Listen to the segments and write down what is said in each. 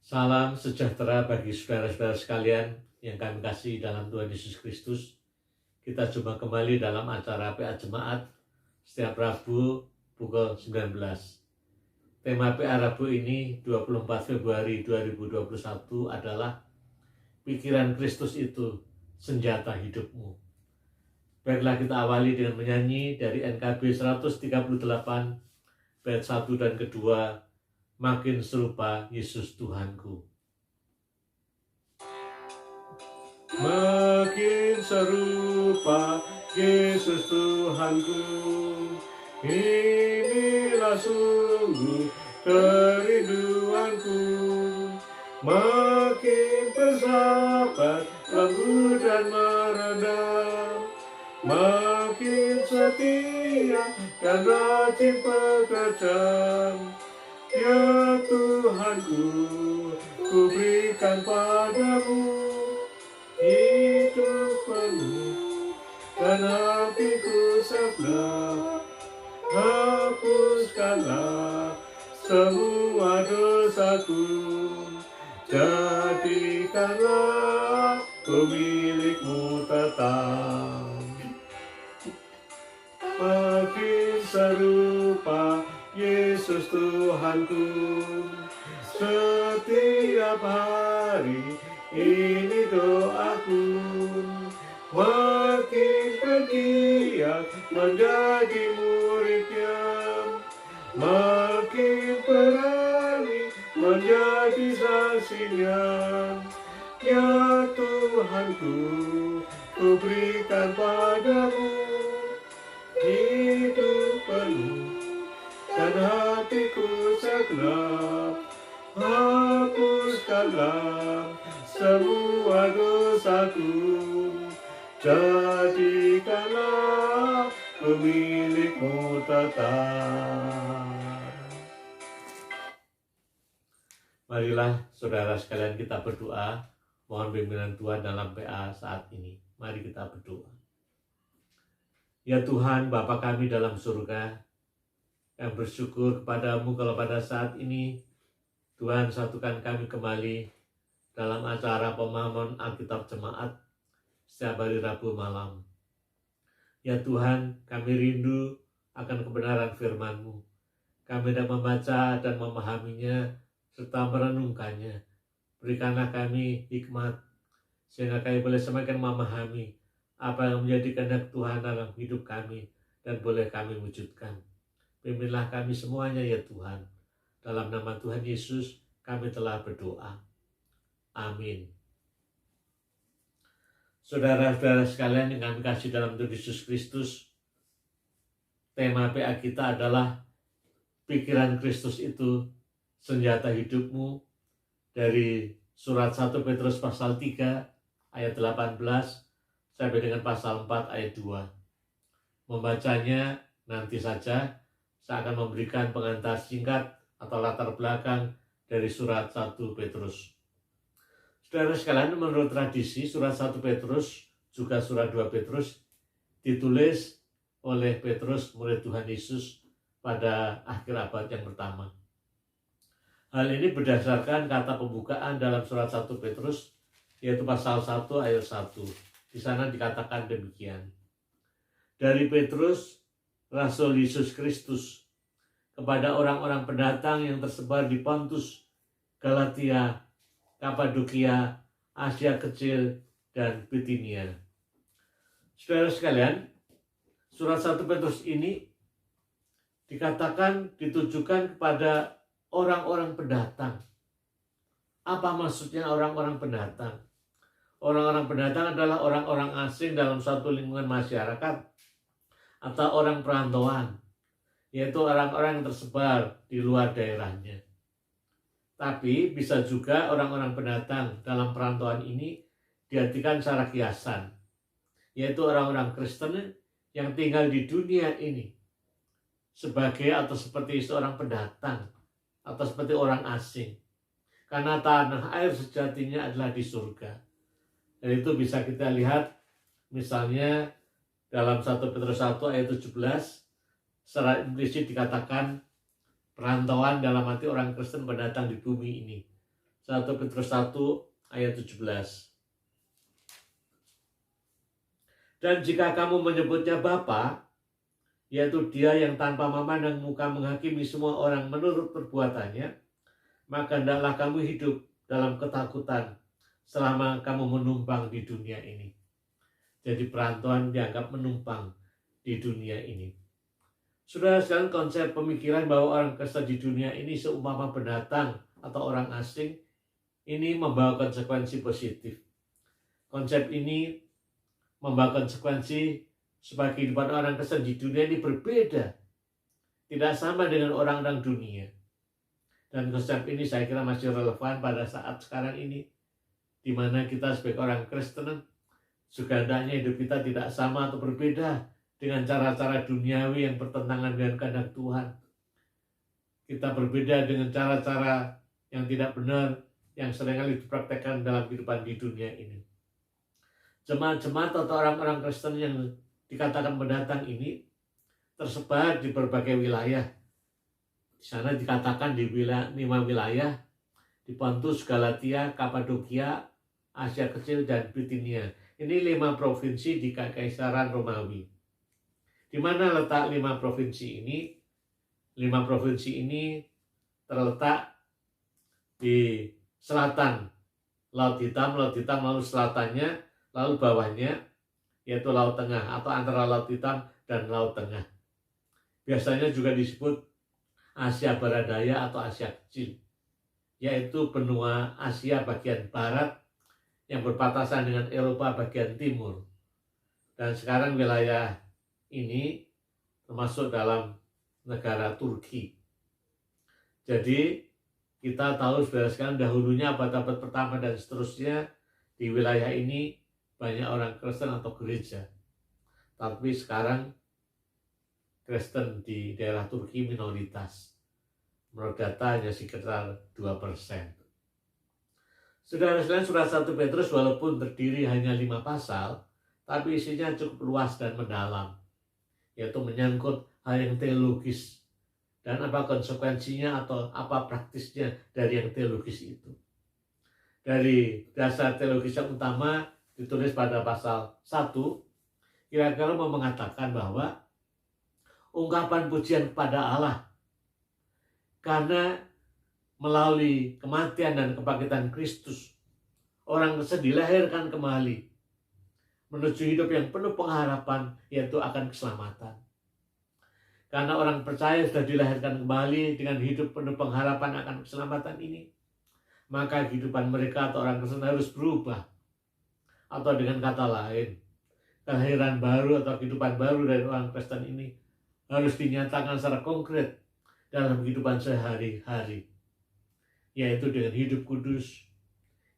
Salam sejahtera bagi saudara-saudara sekalian yang kami kasih dalam Tuhan Yesus Kristus. Kita jumpa kembali dalam acara PA Jemaat setiap Rabu pukul 19. Tema PA Rabu ini 24 Februari 2021 adalah Pikiran Kristus itu senjata hidupmu. Baiklah, kita awali dengan menyanyi dari NKB 138 bait 1 dan kedua, Makin serupa Yesus Tuhanku. Makin serupa Yesus Tuhanku, inilah sungguh kerinduanku. Makin bersabar, lembut dan meredam, makin setia dan rajin bekerja. Ya Tuhanku, ku berikan padamu hidup penuh dan hatiku sebelah. Hapuskanlah semua dosaku, jadikanlah ku milikmu tetap. Makin serupa Yesus Tuhanku, setiap hari ini doaku. Makin bergiat menjadi muridnya, makin berani menjadi saksinya. Ya Tuhanku, ku berikan padamu hidup penuh dan hatiku segenap. Hapuskanlah semua dosaku, jadikanlah ku milikmu tetap. Marilah saudara sekalian kita berdoa, mohon bimbingan Tuhan dalam PA saat ini. Mari kita berdoa. Ya Tuhan, Bapa kami dalam surga, yang bersyukur kepadamu kalau pada saat ini Tuhan satukan kami kembali dalam acara pemahaman Alkitab Jemaat setiap hari Rabu malam. Ya Tuhan, kami rindu akan kebenaran firman-Mu. Kami hendak membaca dan memahaminya serta merenungkannya. Berikanlah kami hikmat sehingga kami boleh semakin memahami apa yang menjadi kehendak Tuhan dalam hidup kami dan boleh kami wujudkan. Pimpinlah kami semuanya ya Tuhan. Dalam nama Tuhan Yesus kami telah berdoa. Amin. Saudara-saudara sekalian yang kami kasih dalam Tuhan Yesus Kristus, tema PA kita adalah Pikiran Kristus itu senjata hidupmu, dari surat 1 Petrus pasal 3 ayat 18 sampai dengan pasal 4 ayat 2. Membacanya nanti saja. Saya akan memberikan pengantar singkat atau latar belakang dari surat 1 Petrus. Saudara sekalian, menurut tradisi surat 1 Petrus juga surat 2 Petrus ditulis oleh Petrus murid Tuhan Yesus pada akhir abad yang pertama. Hal ini berdasarkan kata pembukaan dalam surat 1 Petrus, yaitu pasal 1 ayat 1. Di sana dikatakan demikian. Dari Petrus, Rasul Yesus Kristus, kepada orang-orang pendatang yang tersebar di Pontus, Galatia, Kapadokia, Asia Kecil, dan Bitinia. Saudara sekalian, surat 1 Petrus ini dikatakan ditujukan kepada orang-orang pendatang. Apa maksudnya orang-orang pendatang? Orang-orang pendatang adalah orang-orang asing dalam suatu lingkungan masyarakat atau orang perantauan, yaitu orang-orang yang tersebar di luar daerahnya. Tapi bisa juga orang-orang pendatang dalam perantauan ini diartikan secara kiasan, yaitu orang-orang Kristen yang tinggal di dunia ini sebagai atau seperti seorang pendatang atau seperti orang asing. Karena tanah air sejatinya adalah di surga. Dan itu bisa kita lihat misalnya dalam 1 Petrus 1 ayat 17 secara implisit dikatakan perantauan dalam arti orang Kristen pendatang di bumi ini. 1 Petrus 1 ayat 17. Dan jika kamu menyebutnya Bapa, yaitu Dia yang tanpa memandang muka menghakimi semua orang menurut perbuatannya, maka hendaklah kamu hidup dalam ketakutan selama kamu menumpang di dunia ini. Jadi perantauan dianggap menumpang di dunia ini. Saudara sekalian, konsep pemikiran bahwa orang Kristen di dunia ini seumpama pendatang atau orang asing, ini membawa konsekuensi positif. Konsep ini membawa konsekuensi supaya kehidupan orang Kristen di dunia ini berbeda, tidak sama dengan orang-orang dunia. Dan konsep ini saya kira masih relevan pada saat sekarang ini, di mana kita sebagai orang Kristen juga hendaknya hidup kita tidak sama atau berbeda dengan cara-cara duniawi yang bertentangan dengan kehendak Tuhan. Kita berbeda dengan cara-cara yang tidak benar yang seringkali dipraktekkan dalam kehidupan di dunia ini. Jemaat-jemaat atau orang-orang Kristen yang dikatakan pendatang ini tersebar di berbagai wilayah. Di sana dikatakan di 5 wilayah, di Pontus, Galatia, Kapadokia, Asia Kecil, dan Bitinia. Ini 5 provinsi di Kekaisaran Romawi. Di mana letak 5 provinsi ini? 5 provinsi ini terletak di selatan Laut Hitam lalu selatannya, lalu bawahnya yaitu Laut Tengah atau antara Laut Hitam dan Laut Tengah. Biasanya juga disebut Asia Barat Daya atau Asia Kecil, yaitu benua Asia bagian barat yang berbatasan dengan Eropa bagian timur. Dan sekarang wilayah ini termasuk dalam negara Turki. Jadi kita tahu saudara sekalian, dahulunya abad-abad pertama dan seterusnya di wilayah ini banyak orang Kristen atau gereja. Tapi sekarang Kristen di daerah Turki minoritas. Menurut data hanya sekitar 2%. Saudara-saudara, surat 1 Petrus walaupun terdiri hanya 5 pasal, tapi isinya cukup luas dan mendalam, yaitu menyangkut hal yang teologis dan apa konsekuensinya atau apa praktisnya dari yang teologis itu. Dari dasar teologis yang utama ditulis pada pasal 1, kira-kira mau mengatakan bahwa ungkapan pujian kepada Allah karena melalui kematian dan kebangkitan Kristus, orang Kristen dilahirkan kembali menuju hidup yang penuh pengharapan, yaitu akan keselamatan. Karena orang percaya sudah dilahirkan kembali dengan hidup penuh pengharapan akan keselamatan ini, maka kehidupan mereka atau orang Kristen harus berubah. Atau dengan kata lain, kelahiran baru atau kehidupan baru dari orang Kristen ini harus dinyatakan secara konkret dalam kehidupan sehari-hari, yaitu dengan hidup kudus,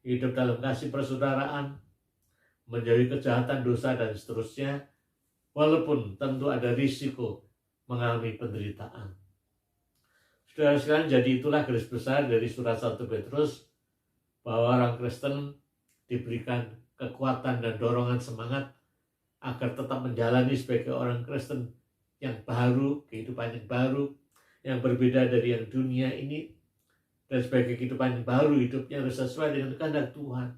hidup dalam kasih persaudaraan, menjauhi kejahatan, dosa, dan seterusnya, walaupun tentu ada risiko mengalami penderitaan. Saudara sekalian, jadi itulah garis besar dari surat 1 Petrus, bahwa orang Kristen diberikan kekuatan dan dorongan semangat agar tetap menjalani sebagai orang Kristen yang baru, kehidupan yang baru, yang berbeda dari yang dunia ini, dan sebagai kehidupan yang baru, hidupnya harus sesuai dengan kehendak Tuhan,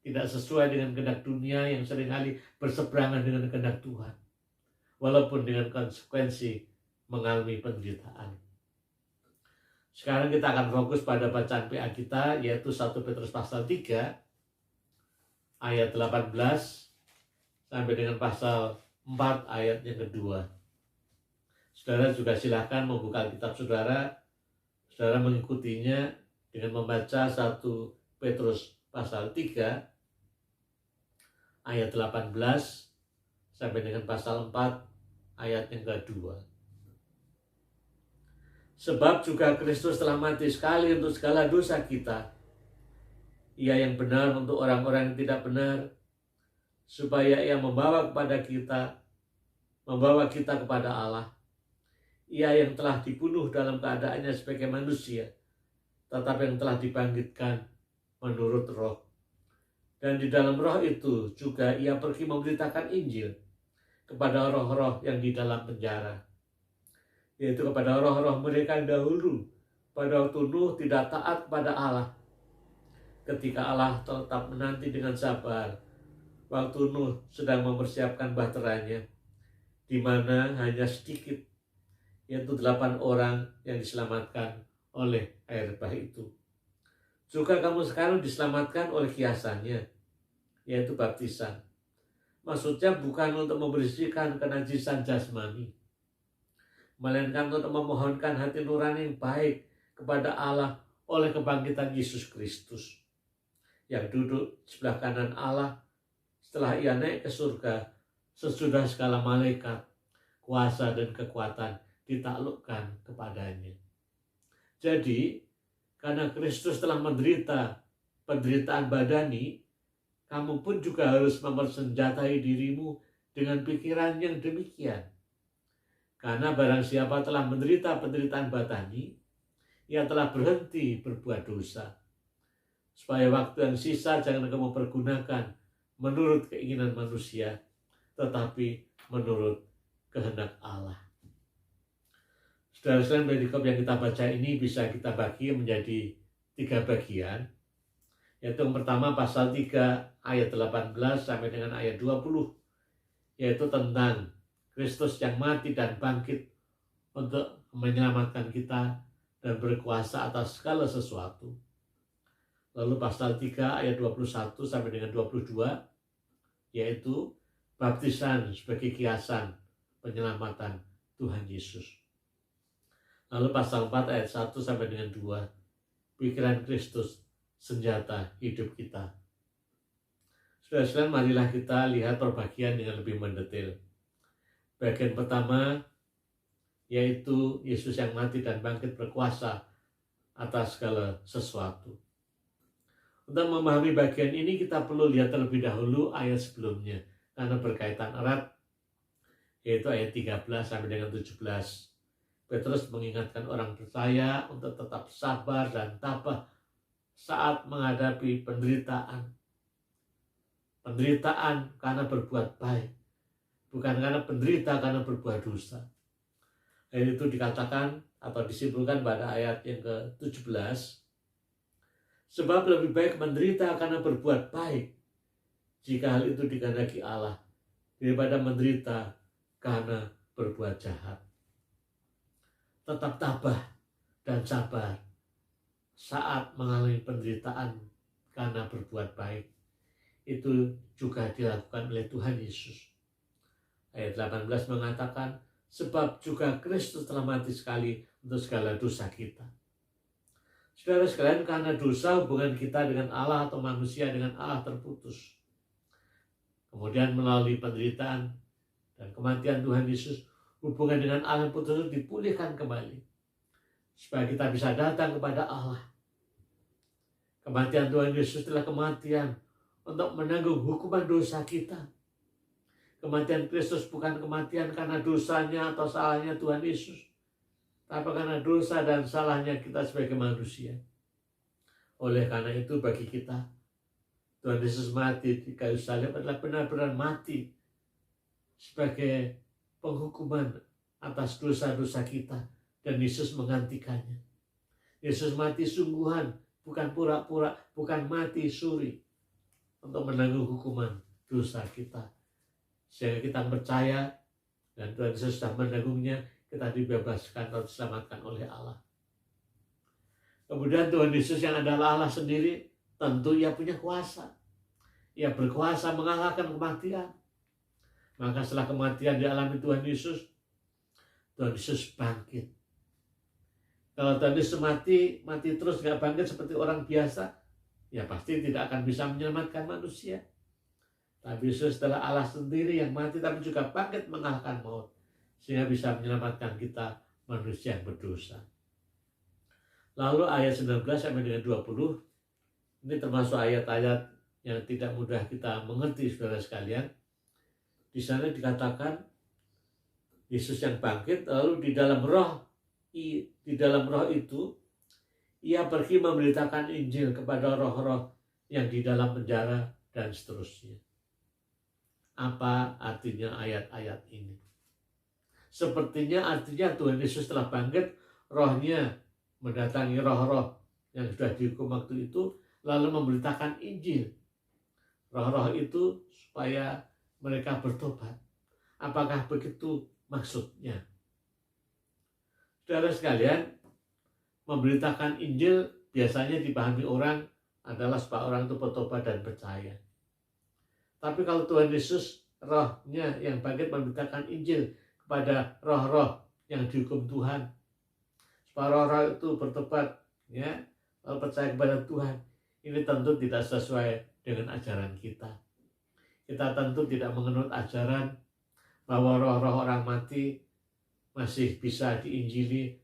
tidak sesuai dengan kehendak dunia yang seringkali berseberangan dengan kehendak Tuhan, walaupun dengan konsekuensi mengalami penderitaan. Sekarang kita akan fokus pada bacaan PA kita, yaitu 1 Petrus pasal 3 ayat 18 sampai dengan pasal 4 ayat yang kedua. Saudara juga silakan membuka kitab saudara mengikutinya dengan membaca 1 Petrus pasal 3 ayat 18 sampai dengan pasal 4 ayat yang kedua. Sebab juga Kristus telah mati sekali untuk segala dosa kita, Ia yang benar untuk orang-orang yang tidak benar, supaya Ia membawa kita kepada Allah. Ia yang telah dibunuh dalam keadaannya sebagai manusia, tetapi yang telah dibangkitkan menurut roh. Dan di dalam roh itu juga Ia pergi memberitakan Injil kepada roh-roh yang di dalam penjara, yaitu kepada roh-roh mereka yang dahulu pada waktu Nuh tidak taat kepada Allah, ketika Allah tetap menanti dengan sabar waktu Nuh sedang mempersiapkan bahteranya, di mana hanya sedikit, yaitu 8 orang yang diselamatkan oleh air bah itu. Juga kamu sekarang diselamatkan oleh kiasannya, yaitu baptisan. Maksudnya bukan untuk membersihkan kenajisan jasmani, melainkan untuk memohonkan hati nurani yang baik kepada Allah oleh kebangkitan Yesus Kristus, yang duduk sebelah kanan Allah setelah ia naik ke surga sesudah segala malaikat, kuasa dan kekuatan ditaklukkan kepadanya. Jadi, karena Kristus telah menderita penderitaan badani, kamu pun juga harus mempersenjatai dirimu dengan pikiran yang demikian. Karena barang siapa telah menderita penderitaan badani, ia telah berhenti berbuat dosa. Supaya waktu yang sisa jangan kamu pergunakan menurut keinginan manusia, tetapi menurut kehendak Allah. Saudara-saudara, perikop yang kita baca ini bisa kita bagi menjadi 3 bagian. Yaitu yang pertama pasal 3 ayat 18 sampai dengan ayat 20. Yaitu tentang Kristus yang mati dan bangkit untuk menyelamatkan kita dan berkuasa atas segala sesuatu. Lalu pasal 3 ayat 21 sampai dengan 22, yaitu baptisan sebagai kiasan penyelamatan Tuhan Yesus. Lalu pasal 4 ayat 1 sampai dengan 2, pikiran Kristus, senjata hidup kita. Saudara-saudara, marilah kita lihat perbagian dengan lebih mendetail. Bagian pertama, yaitu Yesus yang mati dan bangkit berkuasa atas segala sesuatu. Untuk memahami bagian ini kita perlu lihat terlebih dahulu ayat sebelumnya, karena berkaitan erat, yaitu ayat 13 sampai dengan 17. Petrus mengingatkan orang percaya untuk tetap sabar dan tabah saat menghadapi penderitaan. Penderitaan karena berbuat baik, bukan karena penderita karena berbuat dosa. Ayat itu dikatakan atau disimpulkan pada ayat yang ke-17. Sebab lebih baik menderita karena berbuat baik, jika hal itu dikehendaki Allah, daripada menderita karena berbuat jahat. Tetap tabah dan sabar saat mengalami penderitaan karena berbuat baik. Itu juga dilakukan oleh Tuhan Yesus. Ayat 18 mengatakan, sebab juga Kristus telah mati sekali untuk segala dosa kita. Saudara sekalian, karena dosa hubungan kita dengan Allah atau manusia dengan Allah terputus. Kemudian melalui penderitaan dan kematian Tuhan Yesus, hubungan dengan Allah yang putus dipulihkan kembali, supaya kita bisa datang kepada Allah. Kematian Tuhan Yesus adalah kematian untuk menanggung hukuman dosa kita. Kematian Kristus bukan kematian karena dosanya atau salahnya Tuhan Yesus, tapi karena dosa dan salahnya kita sebagai manusia. Oleh karena itu bagi kita, Tuhan Yesus mati di kayu salib adalah benar-benar mati sebagai penghukuman atas dosa-dosa kita, dan Yesus menggantikannya. Yesus mati sungguhan, bukan pura-pura, bukan mati suri, untuk menanggung hukuman dosa kita. Sehingga kita percaya dan Tuhan Yesus sudah menanggungnya, kita dibebaskan atau diselamatkan oleh Allah. Kemudian Tuhan Yesus yang adalah Allah sendiri, tentu ia punya kuasa. Ia berkuasa mengalahkan kematian. Maka setelah kematian dialami Tuhan Yesus bangkit. Kalau Tuhan Yesus mati terus gak bangkit seperti orang biasa, ya pasti tidak akan bisa menyelamatkan manusia. Tapi Yesus adalah Allah sendiri yang mati tapi juga bangkit mengalahkan maut, sehingga bisa menyelamatkan kita manusia yang berdosa. Lalu ayat 19 sampai dengan 20, ini termasuk ayat-ayat yang tidak mudah kita mengerti, saudara sekalian. Di sana dikatakan Yesus yang bangkit, lalu di dalam roh itu ia pergi memberitakan Injil kepada roh-roh yang di dalam penjara dan seterusnya. Apa artinya ayat-ayat ini? Sepertinya artinya Tuhan Yesus telah bangkit, rohnya mendatangi roh-roh yang sudah dihukum waktu itu, lalu memberitakan Injil. Roh-roh itu supaya mereka bertobat. Apakah begitu maksudnya? Saudara sekalian, memberitakan Injil biasanya dipahami orang adalah supaya orang itu bertobat dan percaya. Tapi kalau Tuhan Yesus, rohnya yang bangkit memberitakan Injil kepada roh-roh yang dihukum Tuhan, supaya roh-roh itu bertobat, ya, lalu percaya kepada Tuhan. Ini tentu tidak sesuai dengan ajaran kita. Kita tentu tidak mengenut ajaran bahwa roh-roh orang mati masih bisa diinjili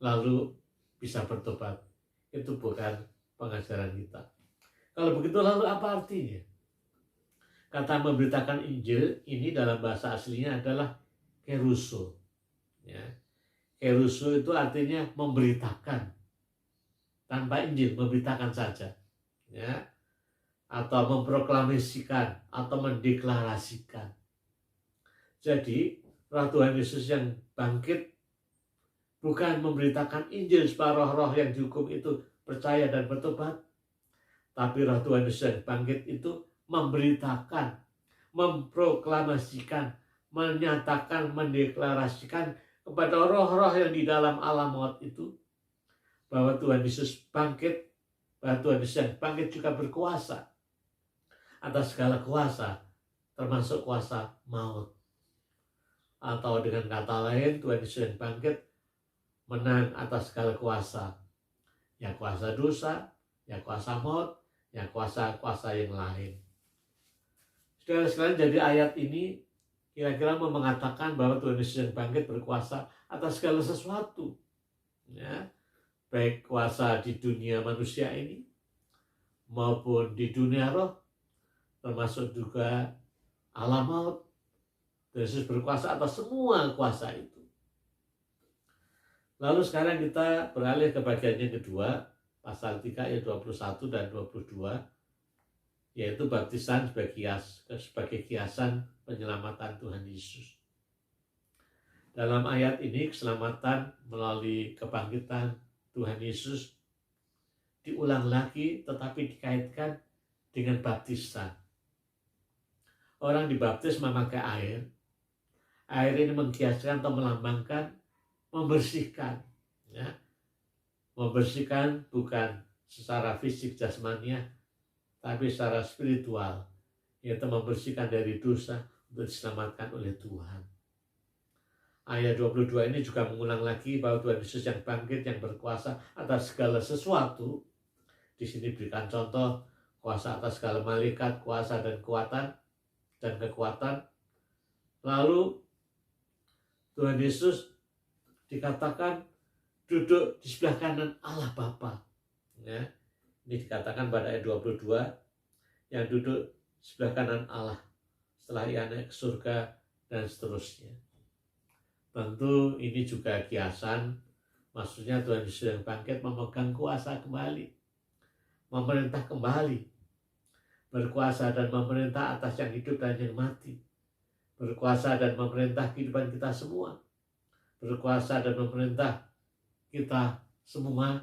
lalu bisa bertobat. Itu bukan pengajaran kita. Kalau begitu lalu apa artinya? Kata memberitakan Injil ini dalam bahasa aslinya adalah keruso. Ya. Keruso itu artinya memberitakan. Tanpa Injil, memberitakan saja. Ya. Atau memproklamasikan, atau mendeklarasikan. Jadi, roh Tuhan Yesus yang bangkit bukan memberitakan Injil supaya roh-roh yang dihukum itu percaya dan bertobat. Tapi roh Tuhan Yesus yang bangkit itu memberitakan, memproklamasikan, menyatakan, mendeklarasikan kepada roh-roh yang di dalam alam maut itu bahwa Tuhan Yesus bangkit, bahwa Tuhan Yesus yang bangkit juga berkuasa atas segala kuasa, termasuk kuasa maut. Atau dengan kata lain, Tuhan Yesus yang bangkit menang atas segala kuasa. Ya kuasa dosa, ya kuasa maut, ya kuasa-kuasa yang lain. Saudara sekalian, jadi ayat ini kira-kira mau mengatakan bahwa Tuhan Yesus yang bangkit berkuasa atas segala sesuatu. Ya, baik kuasa di dunia manusia ini maupun di dunia roh, termasuk juga alam maut. Tuhan Yesus berkuasa atas semua kuasa itu. Lalu sekarang kita beralih ke bagian yang kedua, pasal 3 ayat 21 dan 22, yaitu baptisan sebagai kiasan penyelamatan Tuhan Yesus. Dalam ayat ini keselamatan melalui kebangkitan Tuhan Yesus diulang lagi tetapi dikaitkan dengan baptisan. Orang dibaptis memakai air. Air ini mengkiaskan atau melambangkan membersihkan. Ya. Membersihkan bukan secara fisik jasmania, tapi secara spiritual, yaitu membersihkan dari dosa untuk diselamatkan oleh Tuhan. Ayat 22 ini juga mengulang lagi bahwa Tuhan Yesus yang bangkit, yang berkuasa atas segala sesuatu. Di sini berikan contoh kuasa atas segala malaikat, kuasa dan kekuatan. Lalu Tuhan Yesus dikatakan duduk di sebelah kanan Allah Bapa. Ya. Ini dikatakan pada ayat 22, yang duduk di sebelah kanan Allah setelah ia naik ke surga dan seterusnya. Tentu ini juga kiasan, maksudnya Tuhan Yesus yang bangkit memegang kuasa kembali, memerintah kembali, berkuasa dan memerintah atas yang hidup dan yang mati, berkuasa dan memerintah kehidupan kita semua, berkuasa dan memerintah kita semua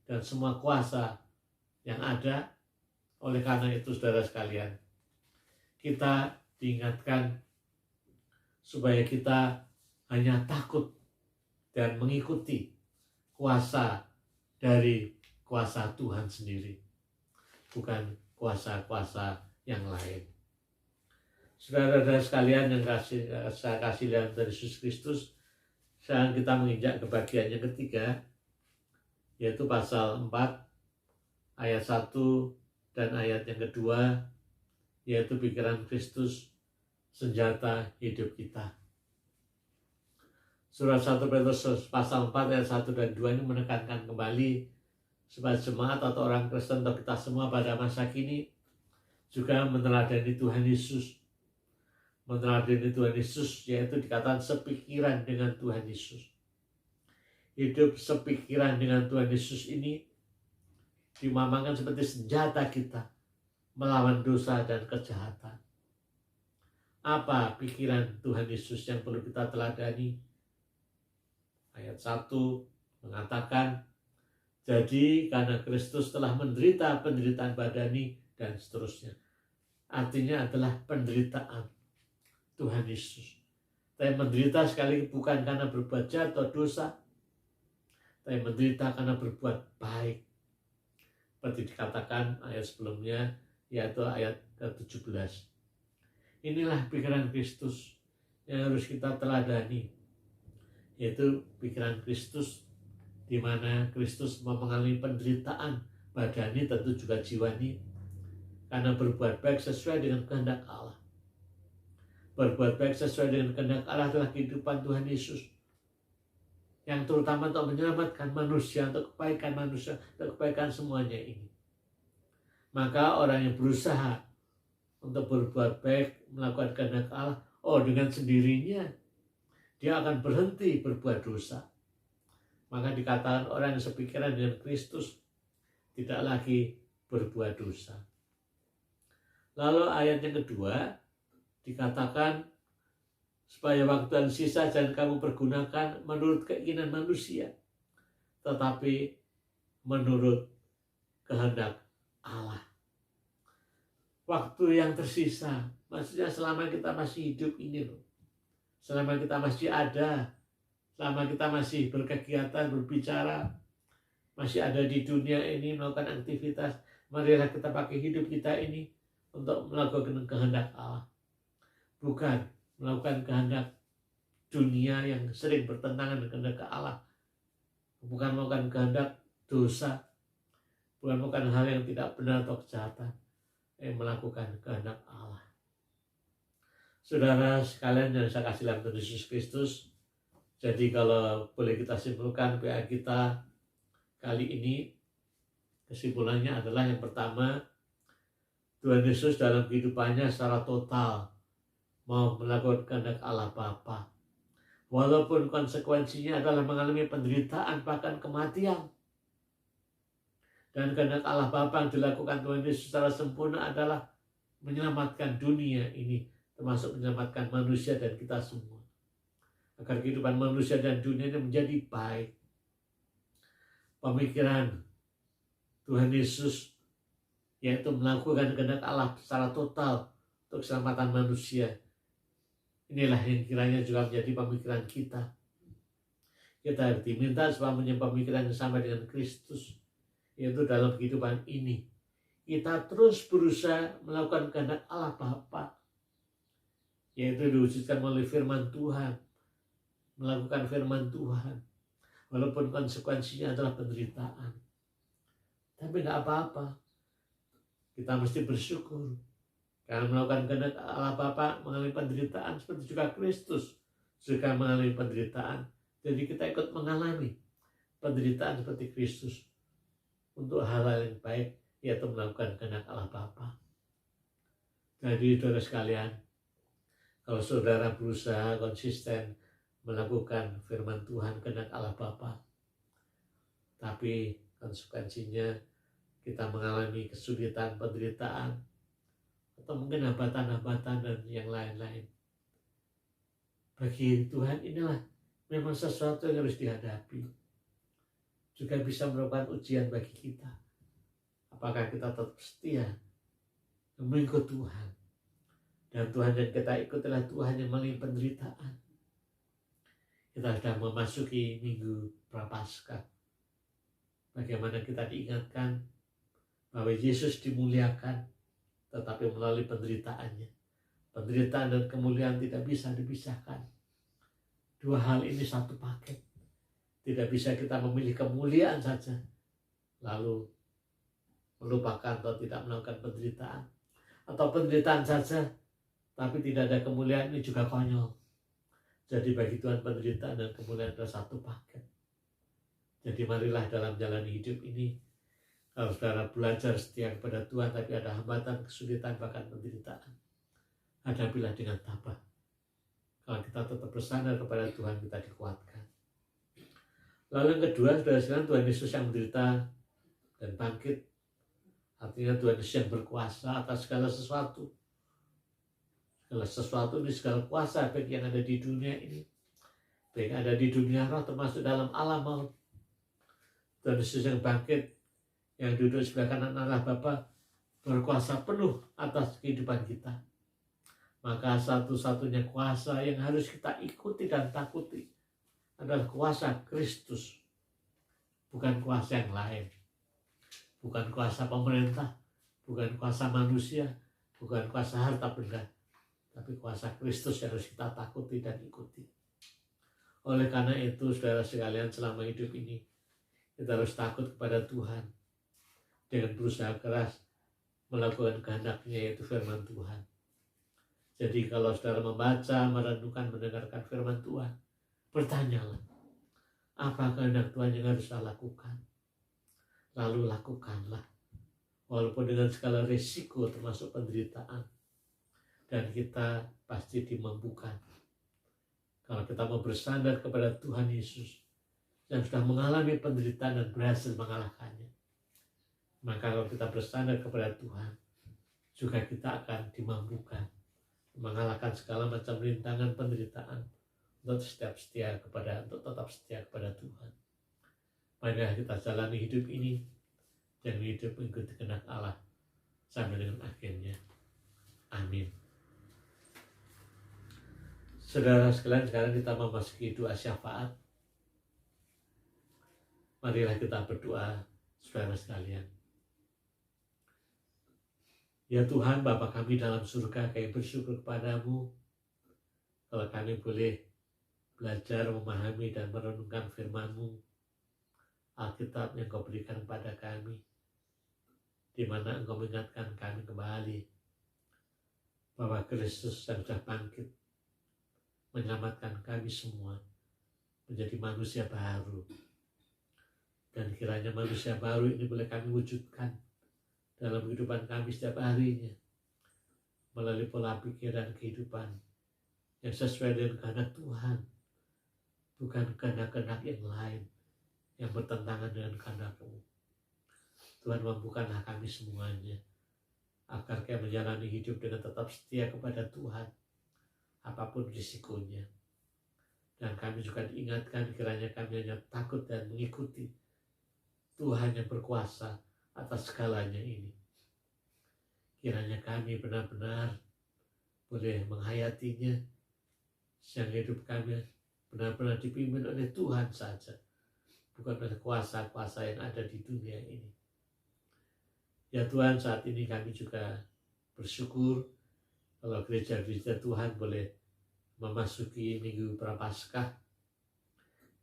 dan semua kuasa yang ada. Oleh karena itu, saudara sekalian, kita diingatkan supaya kita hanya takut dan mengikuti kuasa dari kuasa Tuhan sendiri, bukan kuasa-kuasa yang lain. Saudara-saudara sekalian yang saya kasih dalam Yesus Kristus, sekarang kita menginjak ke bagian yang ketiga, yaitu pasal 4 ayat 1 dan ayat yang kedua, yaitu pikiran Kristus, senjata hidup kita. Surat 1 Petrus pasal 4 ayat 1 dan 2 ini menekankan kembali supaya jemaat atau orang Kristen atau kita semua pada masa kini juga meneladani Tuhan Yesus. Meneladani Tuhan Yesus, yaitu dikatakan sepikiran dengan Tuhan Yesus. Hidup sepikiran dengan Tuhan Yesus ini dimamakan seperti senjata kita melawan dosa dan kejahatan. Apa pikiran Tuhan Yesus yang perlu kita teladani? Ayat 1 mengatakan, Jadi karena Kristus telah menderita penderitaan badani dan seterusnya. Artinya adalah penderitaan Tuhan Yesus. Tapi menderita sekali bukan karena berbuat jahat atau dosa, tapi menderita karena berbuat baik. Seperti dikatakan ayat sebelumnya, yaitu ayat ke-17. Inilah pikiran Kristus yang harus kita teladani, yaitu pikiran Kristus, di mana Kristus mengalami penderitaan badani, tentu juga jiwani, karena berbuat baik sesuai dengan kehendak Allah. Berbuat baik sesuai dengan kehendak Allah adalah kehidupan Tuhan Yesus, yang terutama untuk menyelamatkan manusia, untuk kebaikan manusia, untuk kebaikan semuanya ini. Maka orang yang berusaha untuk berbuat baik, melakukan kehendak Allah, dengan sendirinya dia akan berhenti berbuat dosa. Maka dikatakan orang yang sepikiran dengan Kristus tidak lagi berbuat dosa. Lalu ayat yang kedua dikatakan, supaya waktu dan sisa jangan kamu pergunakan menurut keinginan manusia, tetapi menurut kehendak Allah. Waktu yang tersisa, maksudnya selama kita masih hidup ini loh, selama kita masih ada, selama kita masih berkegiatan, berbicara, masih ada di dunia ini, melakukan aktivitas, marilah kita pakai hidup kita ini untuk melakukan kehendak Allah. Bukan melakukan kehendak dunia yang sering bertentangan dengan kehendak Allah. Bukan melakukan kehendak dosa. Bukan melakukan hal yang tidak benar atau kejahatan. Melakukan kehendak Allah. Saudara sekalian yang saya kasih dalam Tuhan Yesus Kristus, jadi kalau boleh kita simpulkan PA kita kali ini, kesimpulannya adalah yang pertama, Tuhan Yesus dalam kehidupannya secara total mau melakukan kehendak Allah Bapa. Walaupun konsekuensinya adalah mengalami penderitaan bahkan kematian. Dan kehendak Allah Bapa yang dilakukan Tuhan Yesus secara sempurna adalah menyelamatkan dunia ini, termasuk menyelamatkan manusia dan kita semua. Agar kehidupan manusia dan dunia ini menjadi baik. Pemikiran Tuhan Yesus yaitu melakukan kehendak Allah secara total untuk keselamatan manusia. Inilah yang kiranya juga menjadi pemikiran kita. Kita diminta supaya punya pemikiran yang sama dengan Kristus, yaitu dalam kehidupan ini kita terus berusaha melakukan kehendak Allah Bapa, yaitu diwujudkan melalui firman Tuhan, melakukan firman Tuhan, walaupun konsekuensinya adalah penderitaan. Tapi tidak apa-apa, kita mesti bersyukur. Karena melakukan kehendak Allah Bapa mengalami penderitaan, seperti juga Kristus juga mengalami penderitaan. Jadi kita ikut mengalami penderitaan seperti Kristus untuk hal-hal yang baik, yaitu melakukan kehendak Allah Bapa. Jadi saudara sekalian, kalau saudara berusaha konsisten melakukan firman Tuhan kehendak Allah Bapa, tapi konsekuensinya kita mengalami kesulitan, penderitaan, atau mungkin hambatan-hambatan dan yang lain-lain. Bagi Tuhan inilah memang sesuatu yang harus dihadapi. Juga bisa merupakan ujian bagi kita. Apakah kita tetap setia mengikut Tuhan. Dan Tuhan yang kita ikut adalah Tuhan yang melalui penderitaan. Kita sudah memasuki minggu Prapaskah. Bagaimana kita diingatkan bahwa Yesus dimuliakan, tetapi melalui penderitaannya. Penderitaan dan kemuliaan tidak bisa dipisahkan. Dua hal ini satu paket. Tidak bisa kita memilih kemuliaan saja, lalu melupakan atau tidak melakukan penderitaan. Atau penderitaan saja, tapi tidak ada kemuliaan, ini juga konyol. Jadi bagi Tuhan penderitaan dan kemuliaan adalah satu paket. Jadi marilah dalam jalan hidup ini, kalau saudara belajar setia kepada Tuhan, tapi ada hambatan, kesulitan, bahkan penderitaan, hadapilah dengan tabah. Kalau kita tetap bersandar kepada Tuhan, kita dikuatkan. Lalu yang kedua, saudara sekalian, Tuhan Yesus yang menderita dan bangkit. Artinya Tuhan Yesus yang berkuasa atas segala sesuatu. Segala sesuatu ini segala kuasa, baik yang ada di dunia ini, baik yang ada di dunia roh, termasuk dalam alam maut. Tuhan Yesus yang bangkit, yang duduk sebelah kanan Allah Bapa, berkuasa penuh atas kehidupan kita. Maka satu-satunya kuasa yang harus kita ikuti dan takuti adalah kuasa Kristus, bukan kuasa yang lain, bukan kuasa pemerintah, bukan kuasa manusia, bukan kuasa harta benda, tapi kuasa Kristus yang harus kita takuti dan ikuti. Oleh karena itu, saudara sekalian, selama hidup ini kita harus takut kepada Tuhan dengan berusaha keras melakukan kehendak-Nya, yaitu firman Tuhan. Jadi kalau saudara membaca, merenungkan, mendengarkan firman Tuhan, bertanyalah, apa kehendak Tuhan yang harus saya lakukan? Lalu lakukanlah, walaupun dengan segala risiko termasuk penderitaan. Dan kita pasti dimampukan. Kalau kita mau bersandar kepada Tuhan Yesus yang sudah mengalami penderitaan dan berhasil mengalahkannya, maka kalau kita bersandar kepada Tuhan, juga kita akan dimampukan mengalahkan segala macam rintangan penderitaan untuk tetap setia kepada Tuhan. Marilah kita jalani hidup ini dan hidup mengikuti kehendak Allah sampai dengan akhirnya. Amin. Saudara sekalian, sekarang kita memasuki doa syafaat. Marilah kita berdoa, saudara sekalian. Ya Tuhan, Bapa kami dalam surga, kami bersyukur kepadamu kalau kami boleh belajar, memahami, dan merenungkan firman-Mu, Alkitab yang Kau berikan kepada kami, di mana Engkau mengingatkan kami kembali bahwa Kristus yang sudah bangkit menyelamatkan kami semua menjadi manusia baru. Dan kiranya manusia baru ini boleh kami wujudkan dalam kehidupan kami setiap harinya, melalui pola pikir dan kehidupan yang sesuai dengan kehendak Tuhan, bukan kehendak-kehendak yang lain yang bertentangan dengan kehendak-Mu. Tuhan, mampukanlah kami semuanya agar kami menjalani hidup dengan tetap setia kepada Tuhan, apapun risikonya. Dan kami juga diingatkan kiranya kami hanya takut dan mengikuti Tuhan yang berkuasa atas segalanya ini. Kiranya kami benar-benar boleh menghayatinya, sehingga hidup kami benar-benar dipimpin oleh Tuhan saja, bukan oleh kuasa-kuasa yang ada di dunia ini. Ya Tuhan, saat ini kami juga bersyukur kalau gereja-gereja Tuhan boleh memasuki Minggu Prapaskah,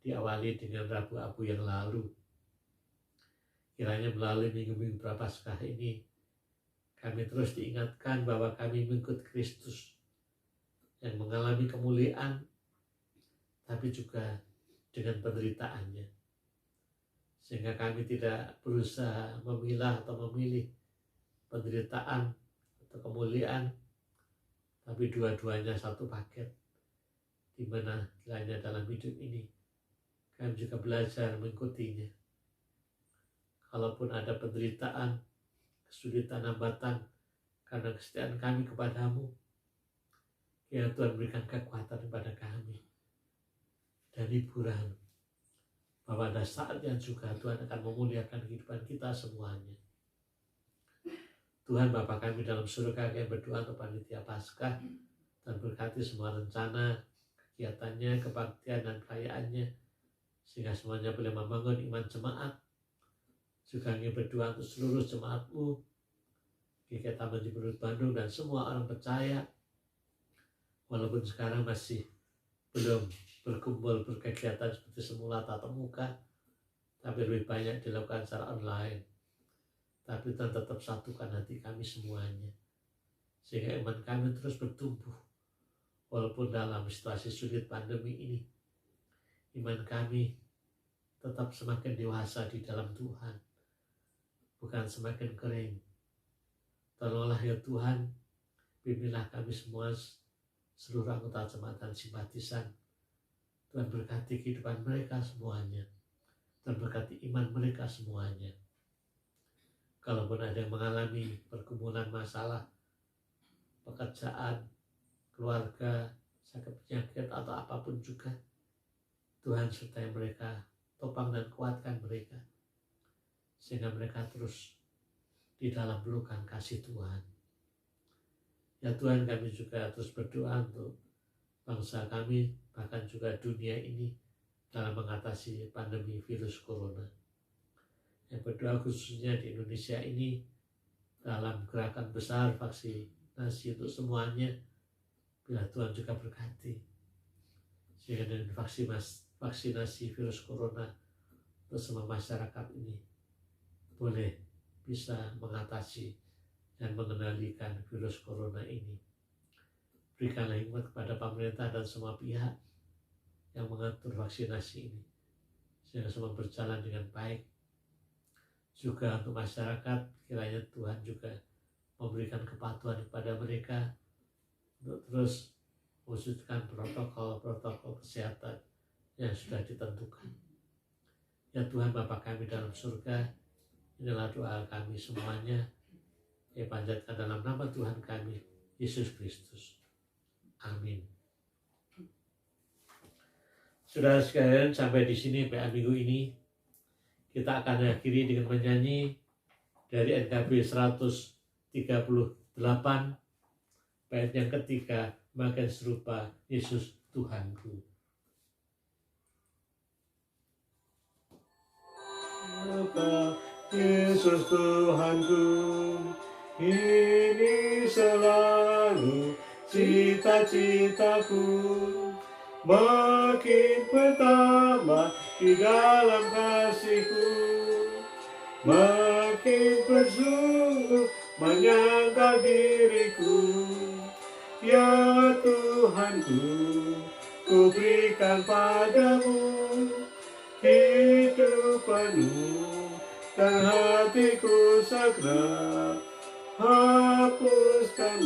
diawali dengan Rabu Abu yang lalu. Kiranya melalui minggu-minggu Prapaskah ini, kami terus diingatkan bahwa kami mengikut Kristus yang mengalami kemuliaan, tapi juga dengan penderitaannya. Sehingga kami tidak berusaha memilah atau memilih penderitaan atau kemuliaan, tapi dua-duanya satu paket, di mana kiranya dalam hidup ini kami juga belajar mengikutinya. Kalaupun ada penderitaan, kesulitan, hambatan karena kesetiaan kami kepadamu, ya Tuhan berikan kekuatan kepada kami dan hiburan, bahwa pada saatnya juga Tuhan akan memuliakan kehidupan kita semuanya. Tuhan Bapa kami dalam surga, kami berdoa untuk panitia Paskah dan berkati semua rencana, kegiatannya, kebaktian dan perayaannya, sehingga semuanya boleh membangun iman jemaat. Juga kami berdoa untuk seluruh jemaat-Mu, GKI Taman Ciberut Bandung, dan semua orang percaya, walaupun sekarang masih belum berkumpul berkegiatan seperti semula tatap muka, tapi lebih banyak dilakukan secara online. Tapi Tuhan tetap satukan hati kami semuanya, sehingga iman kami terus bertumbuh, walaupun dalam situasi sulit pandemi ini, iman kami tetap semakin dewasa di dalam Tuhan, bukan semakin kering. Tolonglah ya Tuhan, bimbinglah kami semua, seluruh anggota jemaat dan simpatisan. Tuhan berkati kehidupan mereka semuanya, dan berkati iman mereka semuanya. Kalaupun ada yang mengalami pergumulan masalah, pekerjaan, keluarga, sakit penyakit, atau apapun juga, Tuhan sertai mereka, topang dan kuatkan mereka. sehingga mereka terus di dalam pelukan kasih Tuhan. Ya Tuhan, kami juga terus berdoa untuk bangsa kami, bahkan juga dunia ini dalam mengatasi pandemi virus corona. Yang berdoa khususnya di Indonesia ini dalam gerakan besar vaksinasi untuk semuanya, bila Tuhan juga berkati, sehingga dengan vaksinasi virus corona untuk semua masyarakat ini boleh bisa mengatasi dan mengendalikan virus corona ini. Berikanlah hikmat kepada pemerintah dan semua pihak yang mengatur vaksinasi ini, sehingga semua berjalan dengan baik. Juga untuk masyarakat, kiranya Tuhan juga memberikan kepatuhan kepada mereka untuk terus mewujudkan protokol-protokol kesehatan yang sudah ditentukan. Ya Tuhan Bapa kami dalam surga, inilah doa kami semuanya, panjatkan dalam nama Tuhan kami, Yesus Kristus. Amin. Saudara sekalian, sampai di sini PA minggu ini. Kita akan akhiri dengan menyanyi dari NKB 138, bait yang ketiga, makin serupa Yesus Tuhanku. Yesus Tuhanku, ini selalu cita-citaku, makin bertambah di dalam kasih-Ku, makin bersungguh menyangkal diriku. Ya Tuhanku, ku berikan padamu hidup penuh dan hatiku segera. Hapuskanlah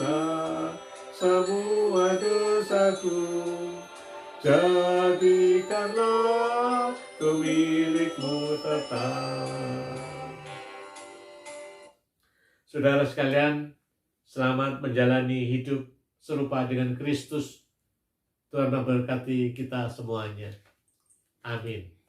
semua dosaku, jadikanlah ku milik-Mu tetap. Saudara sekalian, selamat menjalani hidup serupa dengan Kristus. Tuhan memberkati kita semuanya. Amin.